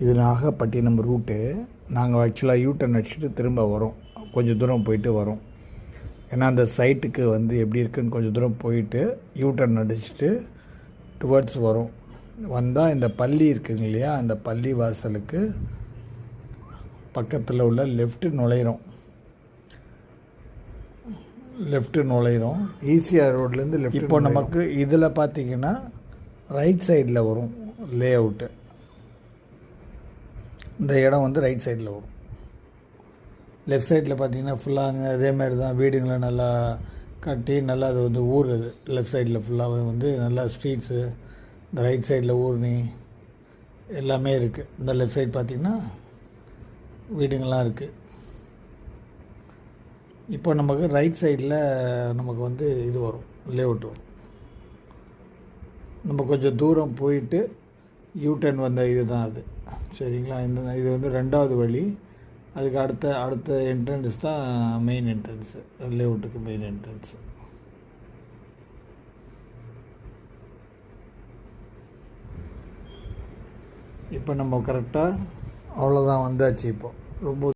இது நாகப்பட்டினம் ரூட்டு. நாங்கள் ஆக்சுவலாக யூட்டர்ன் அடிச்சுட்டு திரும்ப வரோம், கொஞ்சம் தூரம் போயிட்டு வரோம். ஏன்னா அந்த சைட்டுக்கு வந்து எப்படி இருக்குன்னு கொஞ்சம் தூரம் போயிட்டு யூட்டர்ன் அடிச்சுட்டு டுவர்ட்ஸ் வரும். வந்தால் இந்த பள்ளி இருக்குங்க இல்லையா, அந்த பள்ளி வாசலுக்கு பக்கத்தில் உள்ள லெஃப்ட்டு நுழையிறோம். ஈசிஆர் ரோட்லேருந்து லெஃப்ட். இப்போ நமக்கு இதில் பார்த்திங்கன்னா ரைட் சைடில் வரும் லே அவுட்டு. இந்த இடம் வந்து ரைட் சைடில் வரும். லெஃப்ட் சைடில் பார்த்திங்கன்னா ஃபுல்லாக அதேமாதிரி தான் வீடுங்களை நல்லா கட்டி நல்லா அது வந்து ஊர். அது லெஃப்ட் சைடில் ஃபுல்லாக வந்து நல்லா ஸ்ட்ரீட்ஸு, இந்த ரைட் சைடில் ஊர்னி எல்லாமே இருக்குது. இந்த லெஃப்ட் சைடு பார்த்திங்கன்னா வீடுங்கள்லாம் இருக்குது. இப்போ நமக்கு ரைட் சைடில் நமக்கு வந்து இது வரும், லேஅவுட் வரும். நம்ம கொஞ்சம் தூரம் போயிட்டு யூட்டர்ன் வந்த இது தான் அது, சரிங்களா. இது வந்து 2வது வழி. அதுக்கு அடுத்த என்ட்ரன்ஸ் தான் மெயின் என்ட்ரன்ஸு, லேஅவுட்டுக்கு மெயின் என்ட்ரன்ஸு. இப்போ நம்ம கரெக்டாக அவ்வளோதான் வந்தாச்சு. இப்போ ரொம்ப